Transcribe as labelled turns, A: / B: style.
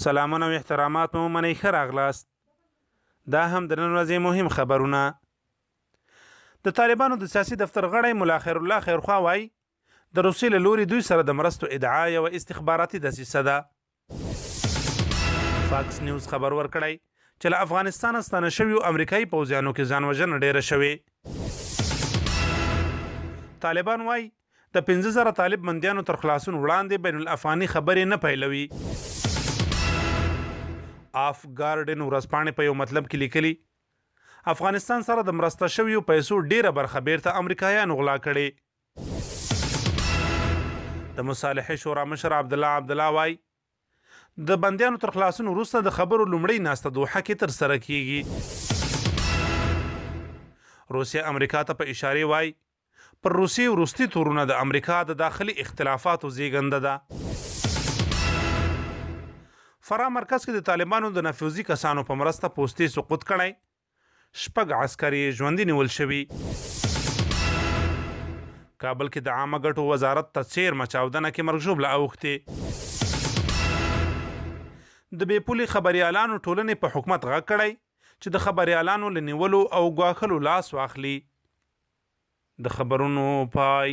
A: سلامونه او احترامات مو منئ ښه راغلاست. دا هم د نن ورځې مهم خبرونه. د طالبانو د سیاسي دفتر غړی ملا خیر الله خیرخوا وایي د روسیې له لوري دوی سره د مرستو ادعا یوه استخباراتي دسیسه ده. فاکس نیوز خبر ورکړی چې له افغانستانه ستانه شویو امریکایي پوځیانو کې ځانوژنه ډیره شوې. طالبان وایي د 15,000 طالب بندیانو تر خلاصون وړاندې بین الافغاني خبرې نه پیلوي. آف ګارډن ورځپاڼې په یو مطلب کې لیکلي افغانستان سره د مرسته شویو پیسو ډیره برخه بیرته امریکایانو غلا کړې. د مصالحې شورا مشر عبدالله وایي د بندیانو تر خلاصون وروسته د خبرو لومړۍ ناسته دوحه کې ترسره کیږي. روسیه امریکا ته په اشارې وایي پر روسیې وروستي تورونه د امریکا د داخلي اختلافاتو زیږنده ده. فراه مرکز کې د طالبانو د نفوذي کسانو په مرسته پوستې سقوط کړی. 6 عسکر یې ژوندي نیول شوي. کابل کې د عامه ګټو وزارت ته څیرمه چاودنه کې مرګ ژوبله اوښتې. د بې پولې خبریالانو ټولنې په حکومت غږ کړی چې د خبریالانو له نیولو او ګواښلو لاس واخلي. د خبرونو پای.